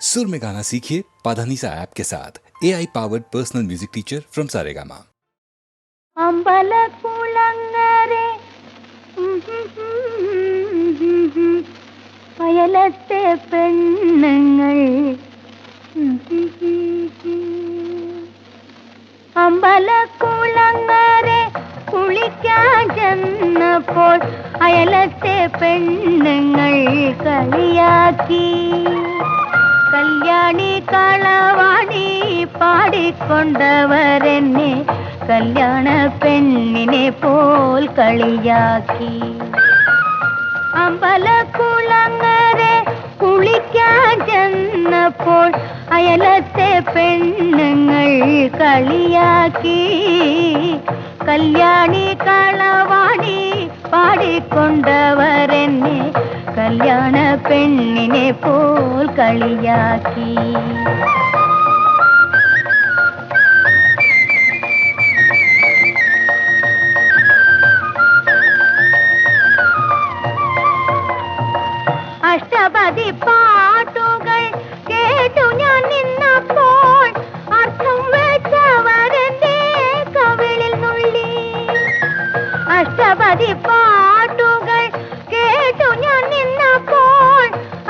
सुर में गाना सीखिए पाधानीसा ऐप के साथ AI powered personal music teacher from Saregama. അമ്പലക്കുളങ്ങരെ വയലത്തെ പെണ്ണുങ്ങൾ അമ്പലക്കുളങ്ങരെ കുളിക്കാൻ ചെന്നപ്പോൾ അയലത്തെ പെണ്ണുങ്ങൾ കളിയാക്കി. കല്യാണി കളവാണി പാടിക്കൊണ്ടവരെന്നെ കല്യാണ പെണ്ണിനെ പോൽ കളിയാക്കി. അമ്പലക്കുളങ്ങരെ കുളിക്കാൻ ചെന്നപ്പോൾ അയലത്തെ പെണ്ണുങ്ങൾ കളിയാക്കി. കല്യാണി കളവാണി പാടിക്കൊണ്ടവരെന്നെ കല്യാണ പെണ്ണിനെ പോൽ കളിയാക്കി. അഷ്ടപതി പാട്ടുകൾ കേട്ടു ഞാൻ നിന്നപ്പോൾ അർത്ഥം വെച്ചവരെന്റെ കവിളിൽ നുള്ളി. അഷ്ടപതി പാട്ടുകൾ കേട്ടു ഞാൻ നിന്നപ്പോൾ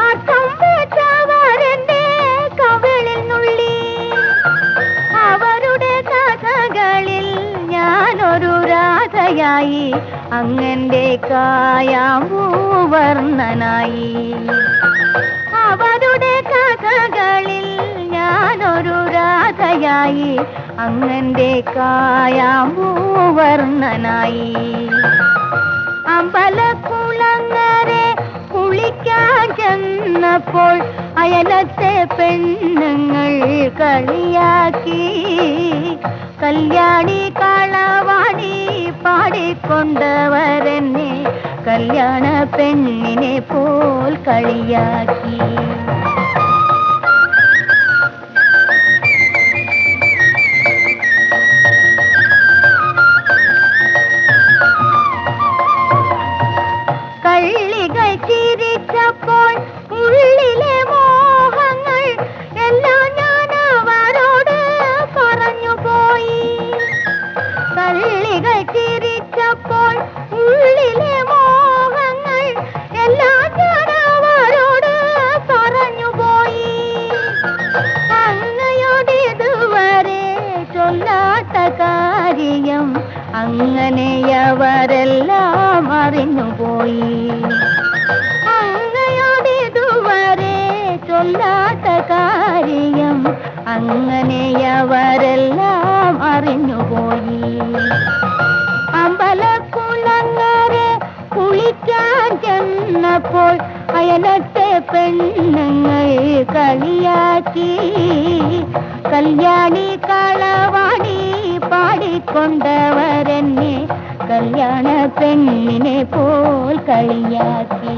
അർത്ഥം വെച്ചവരെന്റെ കവിളിൽ നുള്ളി. അവരുടെ കഥകളിൽ ഞാനൊരു രാധയായി, അങ്ങന്റെ കായാമ്പൂവർണ്ണനായി. അവരുടെ കഥകളിൽ ഞാനൊരു രാധയായി, അങ്ങന്റെ കായാമ്പൂവർണ്ണനായി. അമ്പലക്കുളങ്ങരെ കുളിക്കാൻ ചെന്നപ്പോൾ അയലത്തെ പെണ്ണുങ്ങൾ കളിയാക്കി. കല്യാണി കളവാണി പാടിക്കൊണ്ടവരെന്നെ കല്യാണ പെണ്ണിനെ പോൽ കളിയാക്കി. കള്ളികൾ ചിരിച്ചപ്പോൾ ഉള്ളിലെ മോഹങ്ങൾ എല്ലാം ഞാൻ അവരോട് പറഞ്ഞുപോയി. കള്ളികൾ ചിരിച്ചപ്പോൾ ഉള്ളിലെ മോഹങ്ങൾ എല്ലാം ഞാൻ അവരോട് പറഞ്ഞുപോയി. അങ്ങയോടിതുവരെ ചൊല്ലാത്ത കാര്യം അങ്ങനെയവരെല്ലാം അറിഞ്ഞുപോയി. അങ്ങയോടിതുവരെ ചൊല്ലാത്ത കാര്യം അങ്ങനെയവരെല്ലാം അറിഞ്ഞുപോയി. അമ്പലക്കുളങ്ങരെ കുളിക്കാൻ ചെന്നപ്പോൾ അയലത്തെ പെണ്ണുങ്ങൾ കളിയാക്കി. കല്യാണി കളവാണി പാടിക്കൊണ്ടവരെന്നെ കല്യാണ പെണ്ണിനെ പോൽ കളിയാക്കി.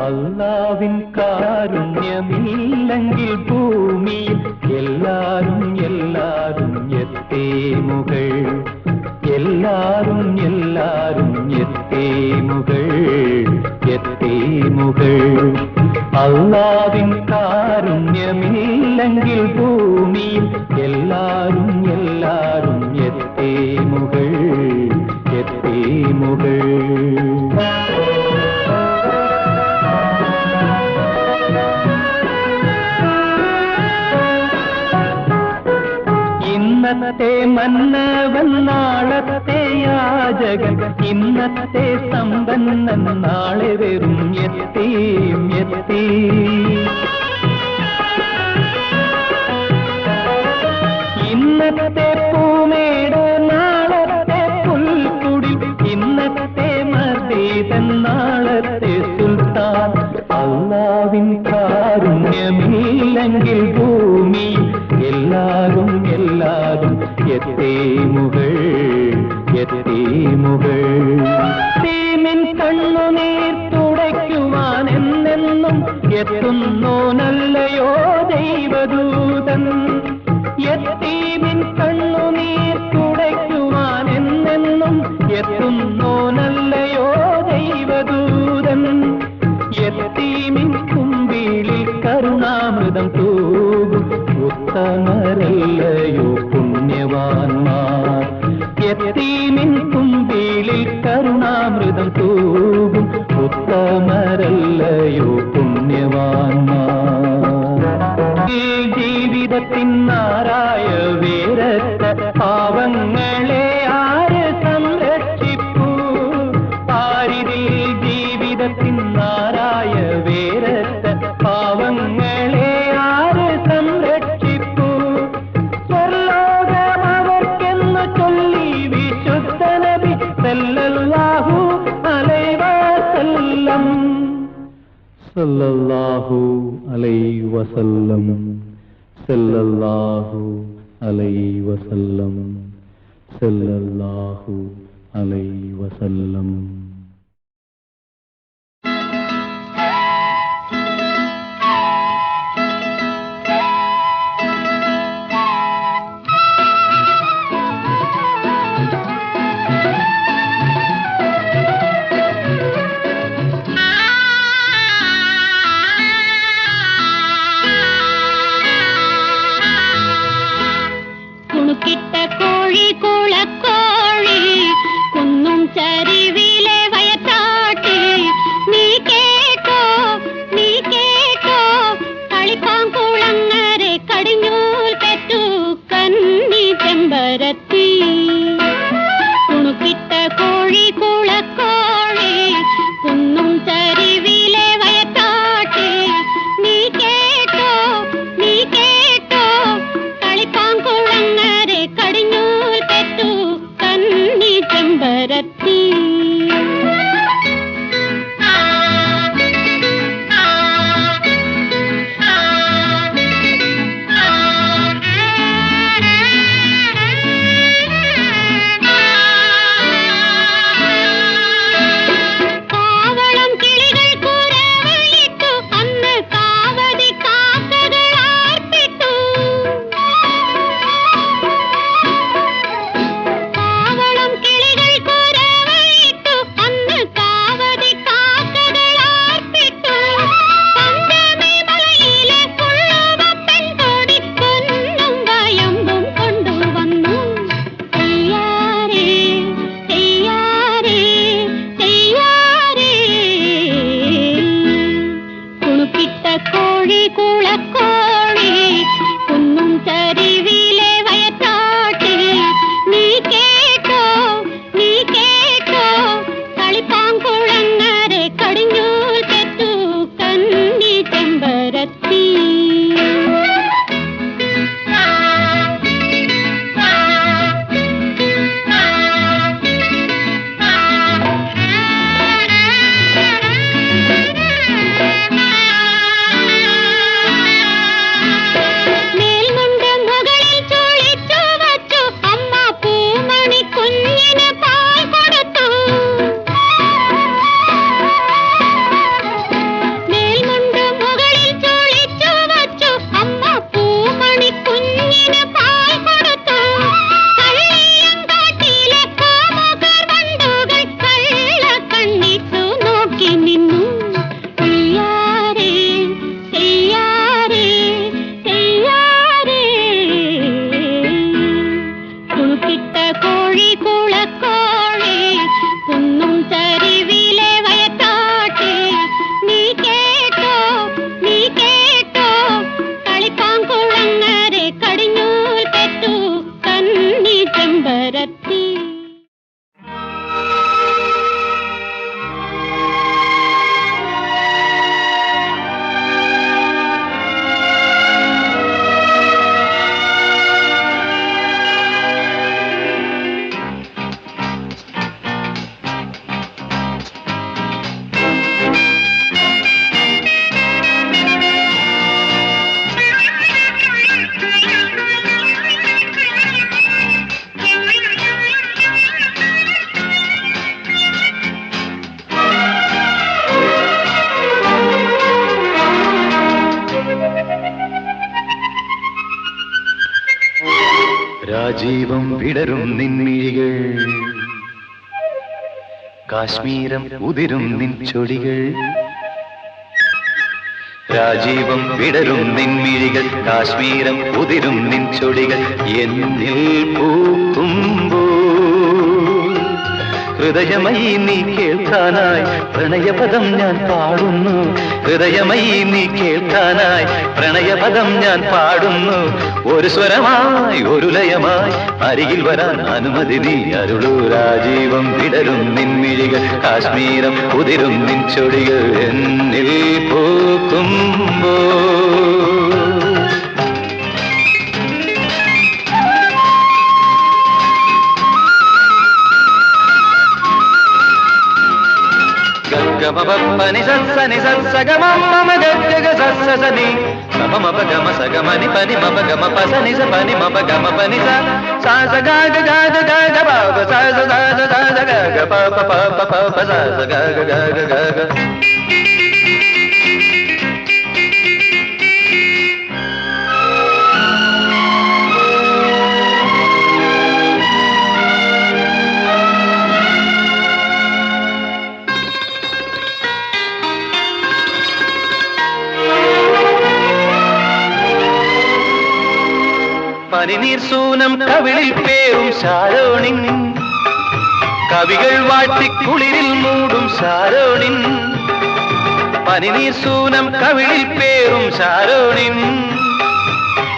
അല്ലാവിൻ കാരുണ്യമില്ലെങ്കിൽ ഭൂമിയിൽ എല്ലാരും എല്ലാരും എത്തേമുകൾ, എല്ലാരും എല്ലാരും എത്തേമുകൾ, എത്തേമുകൾ. അല്ലാവിൻ കാരുണ്യമില്ലെങ്കിൽ ഭൂമിയിൽ എല്ലാരും എല്ലാരും എത്തേമുകൾ, എത്തേമുകൾ. ഇന്നത്തെ മന്നവൻ നാളത്തെ യാചകൻ, ഇന്നത്തെ സമ്പന്നൻ നാളെ വെറും എത്തിയും എത്തി. ഇന്നത്തെ പൂമേട് നാളത്തെ പുൽക്കുടി, ഇന്നത്തെ മർദീതൻ നാളത്തെ സുൽത്താൻ. അല്ലാവിൻ കാരുണ്യമില്ലെങ്കിൽ ഭൂമി എല്ലാരും എല്ലാരും എത്തേമുകൾ, എത്തേമുകൾ. തീമിൻ കണ്ണുനീർ തുടയ്ക്കുവാൻ എന്നെന്നും എന്നെന്നും എത്തുന്നു നല്ലയോ ദൈവദൂതൻ. യത്തീമിൻ കണ്ണുനീർ തുടയ്ക്കുവാൻ എന്നെന്നും എത്തുന്നു നല്ലയോ ദൈവദൂതൻ. യത്തീമിൻ കുമ്പിളിൽ കരുണാമൃതം തൂകും ഉത്തമരല്ലയോ പുണ്യവാന്മാർ. യത്തീമിൻ കുമ്പിളിൽ കരുണാമൃതം തൂകും ഉത്തമരല്ലയോ പുണ്യവാന്മാർ. ജീവിതത്തിനാരായ വേരത്ത പാവങ്ങളെ ആര് സംരക്ഷിപ്പൂ? ആരിതിൽ ജീവിതത്തിനാരായ വേരത്ത പാവങ്ങളെ ആര് സംരക്ഷിപ്പൂ? സ്വർലോകം അവർക്കെന്ന് ചൊല്ലി വിശുദ്ധ നബി സല്ലല്ലാഹു അലൈഹി വസല്ലം. സല്ലല്ലാഹു അലൈഹി വസല്ലം. സല്ലല്ലാഹു അലൈഹി വസല്ലം. സല്ലല്ലാഹു അലൈഹി വസല്ലം. കുണുക്കിട്ട കോഴി കുളക്കോഴി കുന്നും ചരിവിലെ രാജീവം വിടരും നിൻമിഴികൾ കാശ്മീരം ഉതിരും നിൻ ചൊടികൾ രാജീവം വിടരും നിൻമിഴികൾ കാശ്മീരം ഉതിരും നിൻ ചൊടികൾ എന്നിൽ പൂക്കുമ്പോ ഹൃദയമയി നീ കേൾക്കാനായി പ്രണയപദം ഞാൻ പാടുന്നു ഹൃദയമയി നീ കേൾക്കാനായി പ്രണയപദം ഞാൻ പാടുന്നു ഒരു സ്വരമായി ഒരു ലയമായി അരികിൽ വരാൻ അനുമതി നീ അരുളൂ രാജീവം വിടരും നിൻമിഴികൾ കാശ്മീരം ഉതിരും നിൻ ചൊടികൾ എന്നിൽ പൂക്കുമ്പോ గమపని సని సగమమ గగ సని గమ గమ సగమని పని మప గమ పసని స పని మప గమ పని స స గ గ గ గ గ ప స స స స గ గ ప ప ప ప ప స స గ గ గ గ గ പനിനീർ സൂനം കവിളിൽ പേരും ശാരോണിൻ കവികൾ വാട്ടിക്കുളിരിൽ മൂടും ശാരോണിൻ പനിനീർ സൂനം കവിളിൽ പേരും ശാരോണിൻ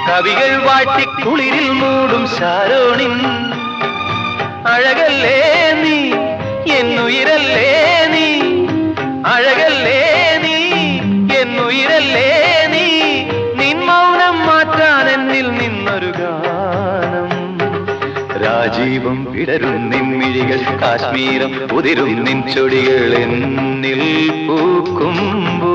കവികൾ വാട്ടിക്കുളിരിൽ മൂടും ശാരോണിൻ അഴകല്ലേ നീ എന്നുയിരല്ലേ നീ അഴകല്ലേ നീ എന്നുയിരല്ലേ നീ നിൻ മൗനം മാറ്റാൻ എന്നിൽ നിന്നൊരു ഗാനം രാജീവം വിടരും നിൻമിഴികൾ കാശ്മീരം ഉതിരും നിൻ ചൊടികൾ എന്നിൽ പൂക്കുമ്പോ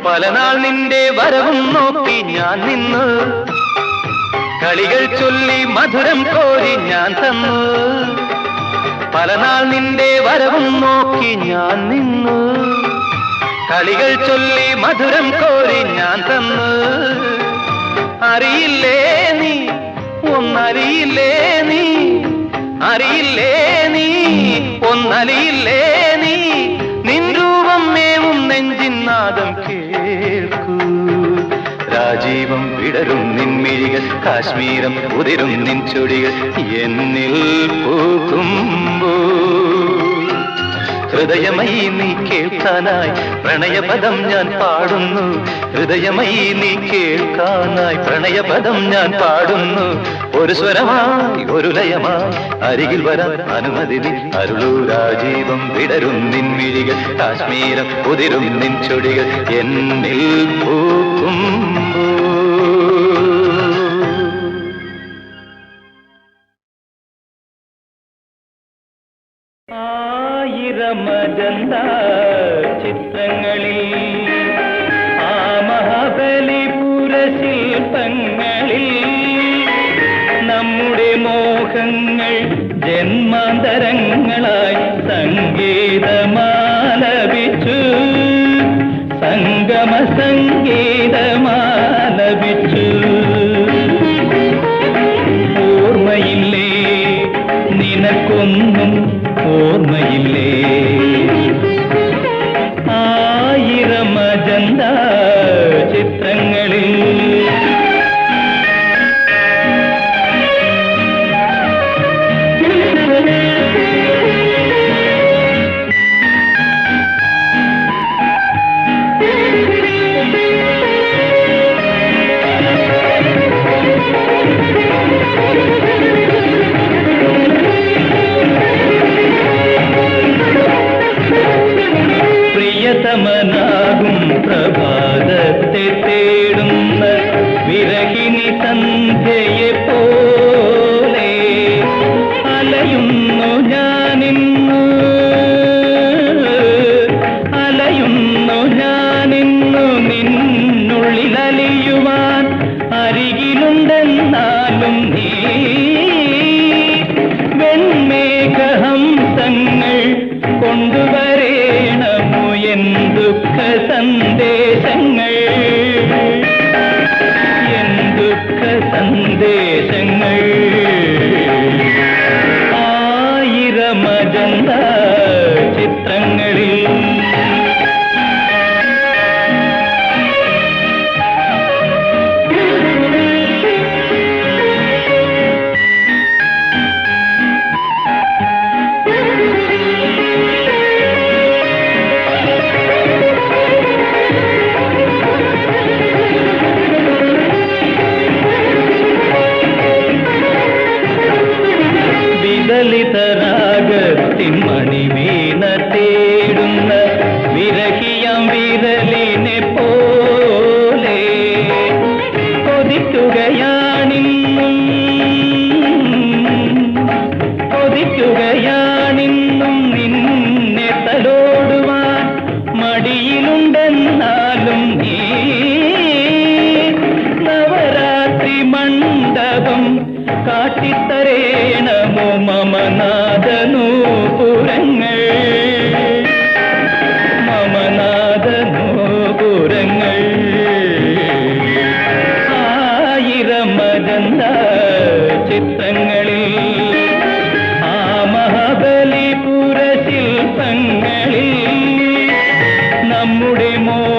പലനാൾ നിന്റെ വരവും നോക്കി ഞാൻ നിന്നു കളികൾ ചൊല്ലി മധുരം കോരി ഞാൻ തന്നു പലനാൾ നിന്റെ വരവും നോക്കി ഞാൻ നിന്നു കളികൾ ചൊല്ലി മധുരം കോരി ഞാൻ തന്നു അറിയില്ലേ നീ ഒന്നറിയില്ലേ നീ അറിയില്ലേ നീ ഒന്നറിയില്ലേ നീ നിൻ രൂപം മേവും നെഞ്ചിൻ നാദം കേൾക്കൂ രാജീവം വിടരും നിൻമിഴികൾ കാശ്മീരം ഉതിരും നിൻ ചൊടികൾ എന്നിൽ പൂക്കുമ്പോ ഹൃദയമയി നീ കേൾക്കാനായി പ്രണയപദം ഞാൻ പാടുന്നു ഹൃദയമയി നീ കേൾക്കാനായി പ്രണയപദം ഞാൻ പാടുന്നു ഒരു സ്വരമായി ഒരു ലയമായി അരികിൽ വരാൻ അനുമതി നീ അരുളൂ രാജീവം വിടരും നിൻമിഴികൾ കാശ്മീരം ഉതിരും നിൻ ചൊടികൾ എന്നിൽ പൂക്കുമ്പോ ആയിരമജന്ത ചിത്രങ്ങളിൽ ആ മഹാബലിപുര ശില്പങ്ങളിൽ നമ്മുടെ മോഹങ്ങൾ ജന്മാന്തരങ്ങളായി സംഗീതമാലപിച്ചു സംഗമ സംഗീതമാലപിച്ചു ഓർമ്മയില്ലേ നിനക്കൊന്നും ഓർമ്മയില്ലേ ആയിരമജന്ത ചിത്രങ്ങളിൽ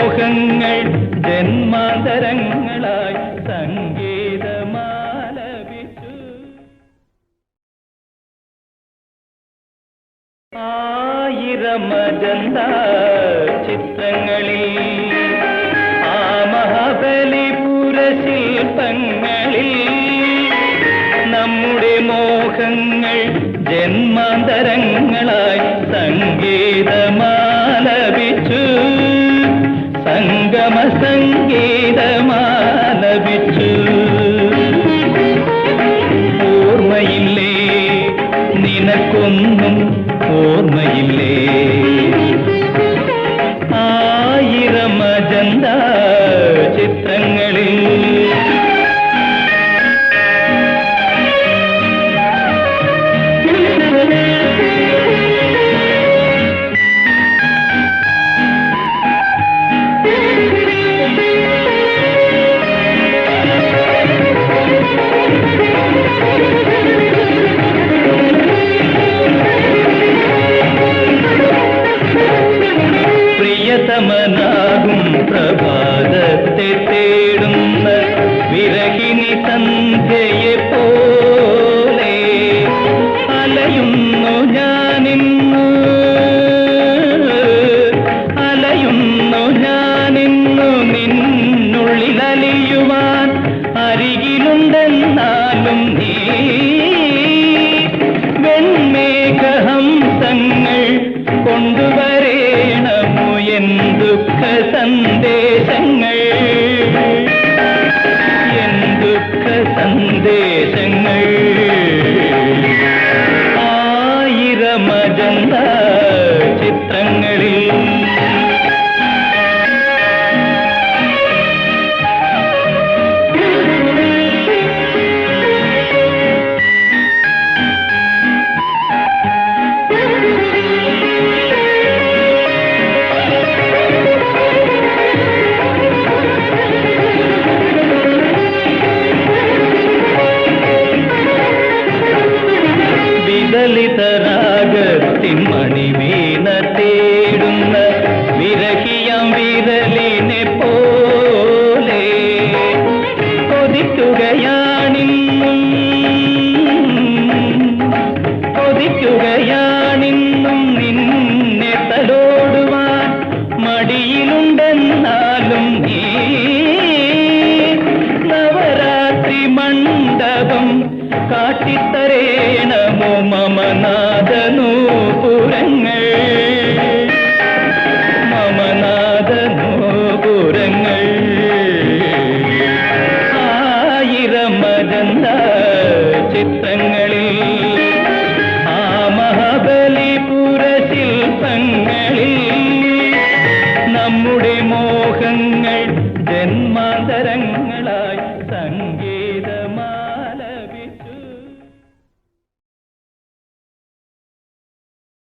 മോഹങ്ങൾ ജന്മാന്തരങ്ങളായി സംഗീതമാലപിച്ചു. ആയിരമജന്ത ചിത്രങ്ങളിൽ ആ മഹാബലിപുര ശില്പങ്ങളിൽ നമ്മുടെ മോഹങ്ങൾ ജന്മാന്തരങ്ങളായി സംഗീതമാലപിച്ചു. സംഗമ സംഗീതമാലപിച്ചു. ഓർമ്മയില്ലേ നിനക്കൊന്നും ഓർമ്മയില്ലേ ആയിരമജന്ത ചിത്രങ്ങളിൽ പ്രിയതമനാകും പ്രഭാതത്തെ തേടുന്ന വിരഹിണി സന്ധ്യയെ പോലെ അലയുന്നു ഞാനിന്നു നിന്നുള്ളിൽ അലിയുവാൻ അരികിലുണ്ടെന്നാലും നീ വെൺമേഘഹംസങ്ങൾ കൊണ്ടുവരേണമോ എൻ ദുഃഖ സന്ദേശങ്ങൾ ആയിരമജന്ത ചിത്രങ്ങളിൽ വിദലിതരാഗത്തിൻ മണിവീണ തേടുന്ന വിരഹിയാം വിരലിനെ പോലെ കൊതിക്കുകയാണിന്നും നിന്നെ തലോടുവാൻ മടിയിലുണ്ടെന്നാലും നീ നവരാത്രി മണ്ഡപം കാട്ടിത്തരേണമോ മമനാദനൂപുരങ്ങൾ ആയിരമജന്ത ചിത്രങ്ങളിൽ ആ മഹാബലിപുര ശില്പങ്ങളിൽ നമ്മുടെ മോഹങ്ങൾ ജന്മാന്തര